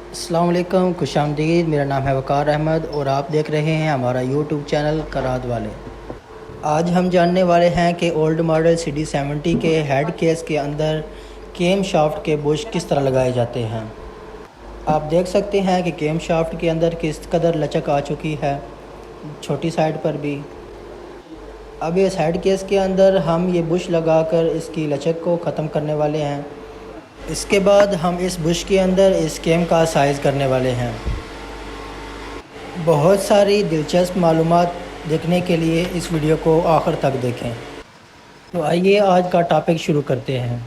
अस्सलाम वालेकुम, खुशामदीद। मेरा नाम है वक़ार अहमद और आप देख रहे हैं हमारा यूट्यूब चैनल करात वाले। आज हम जानने वाले हैं कि ओल्ड मॉडल CD70 के हेड केस के अंदर केम शाफ्ट के बुश किस तरह लगाए जाते हैं। आप देख सकते हैं कि केम शाफ्ट के अंदर किस कदर लचक आ चुकी है, छोटी साइड पर भी। अब इस हेड केस के अंदर हम ये बुश लगाकर इसकी लचक को ख़त्म करने वाले हैं। इसके बाद हम इस बुश के अंदर इस केम का साइज़ करने वाले हैं। बहुत सारी दिलचस्प मालूमात देखने के लिए इस वीडियो को आखिर तक देखें। तो आइए आज का टॉपिक शुरू करते हैं।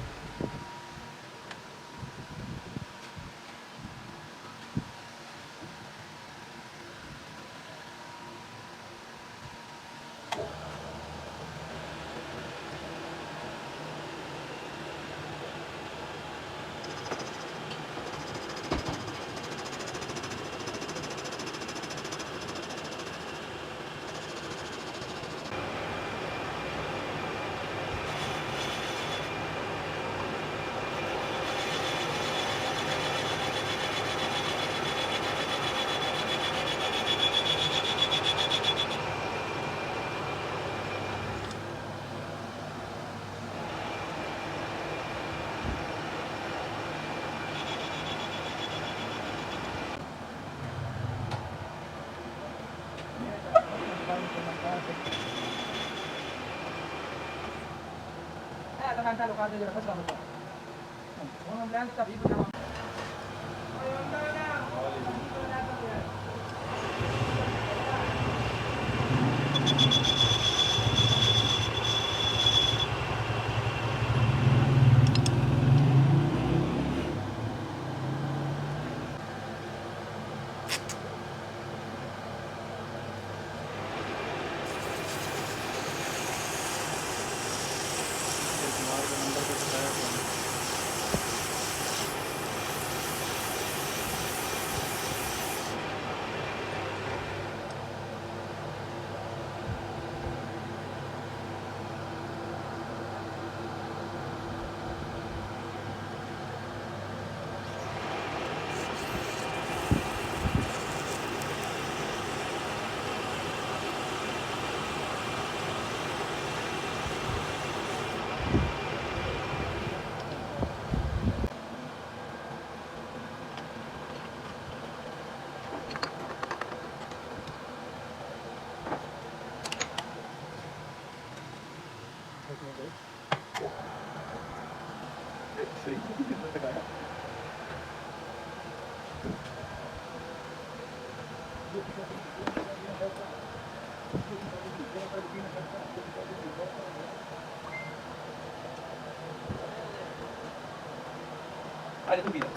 Ada tu bila?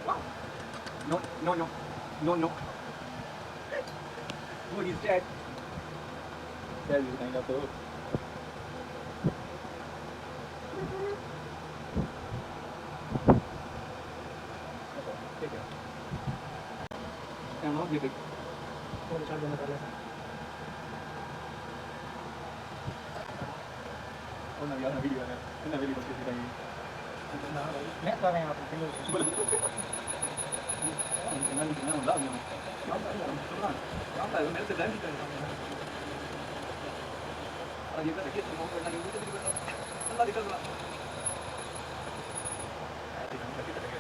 Wow. No, no, no, no, no. What is that? That is kind of cool. Take care. Now, give it. और चार देना पहले। और ना यार ना वीडियो बस किसी का ये। मैं कर रहा हूँ आपको। मैं मतलब मैं क्या है मेरे से टाइम कितना है और ये तो देखिए तुम करना नहीं मुझे भी करना अल्लाह दिखा दो ऐसे काम करके चलेगा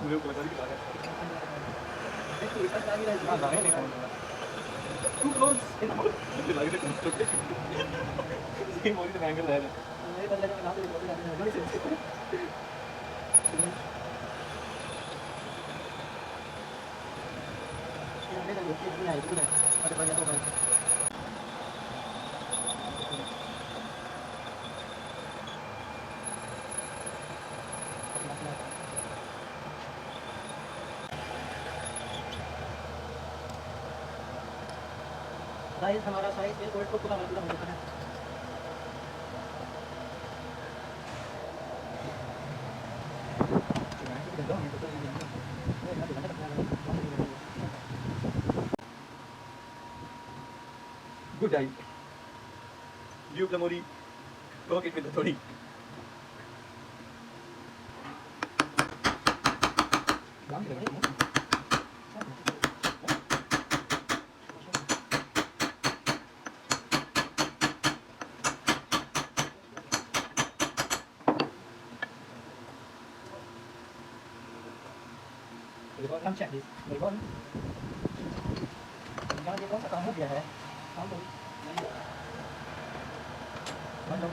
मुझे को लगा कि लगा too close मुझे लगा कि छोटे ये मोरी से एंगल है मेरे बदले में नाम रिकॉर्ड करने में बड़ी साइज हमारा साइज 1 वोल्ट को पूरा मतलब होता है Good eye. View Lamori. Rocket with authority. Come check this. Người con. Nó chỉ có cái con hút về hả? Không được. Bắt đầu.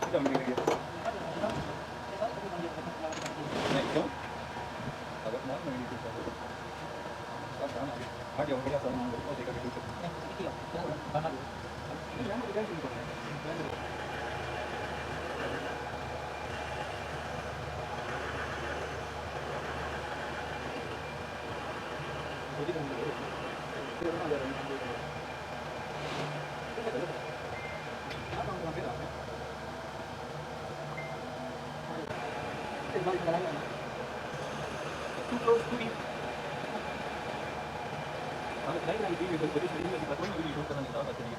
Kita ambil lagi. Naik tu. Agak mana lagi tu? Sekarang lagi. Ada orang biasa orang oh dekat itu. Banyak. Ini yang kita sini. Jadi kan dia orang ada orang itu. Apa orang beda? Too close to it. Kalau saya lagi di bawah sini lagi patut lagi di bawah sana tak tadi.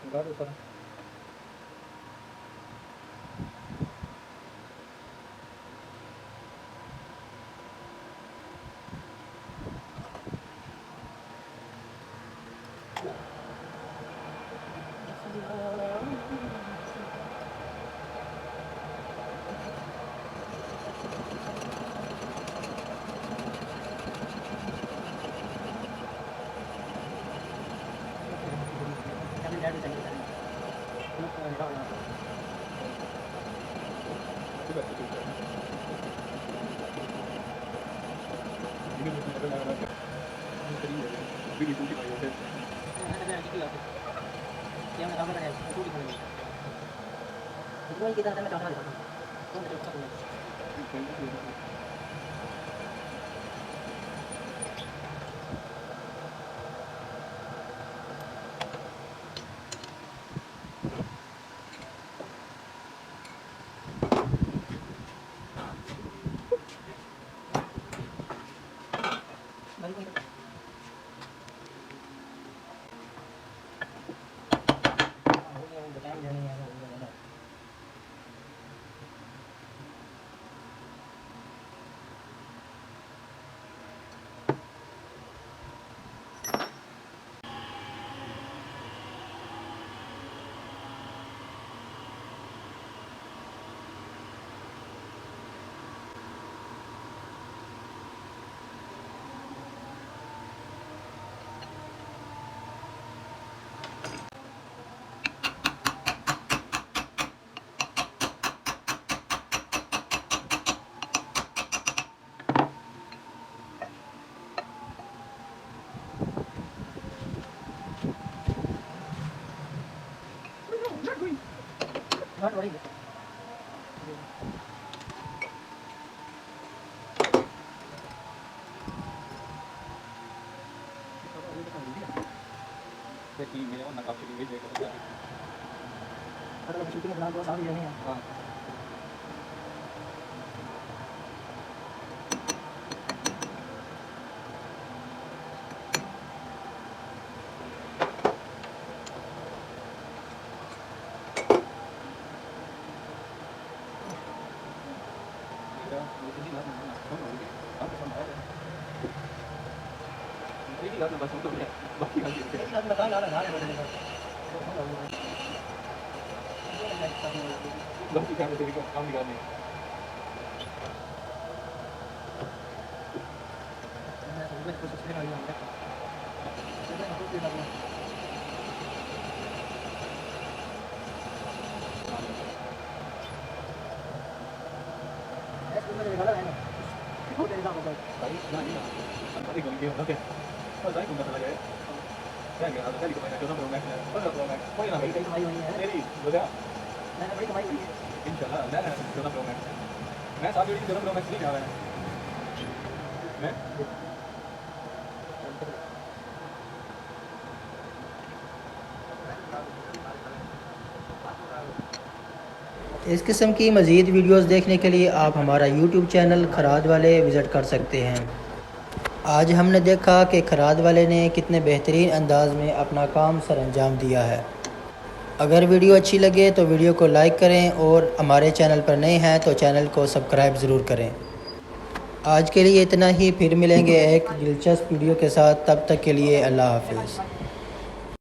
Enggak ada sana. Kita akan mencoba. Not worry. Jadi, memang nak kapal ini je kalau tak. हाँ मैं साथ में pro max नहीं जा रहा है मैं इस किस्म की मज़ीद वीडियोस देखने के लिए आप हमारा यूट्यूब चैनल खराद वाले विज़िट कर सकते हैं। आज हमने देखा कि खराद वाले ने कितने बेहतरीन अंदाज में अपना काम सरअंजाम दिया है। अगर वीडियो अच्छी लगे तो वीडियो को लाइक करें और हमारे चैनल पर नए हैं तो चैनल को सब्सक्राइब ज़रूर करें। आज के लिए इतना ही, फिर मिलेंगे एक दिलचस्प वीडियो के साथ। तब तक के लिए अल्लाह हाफ़िज़।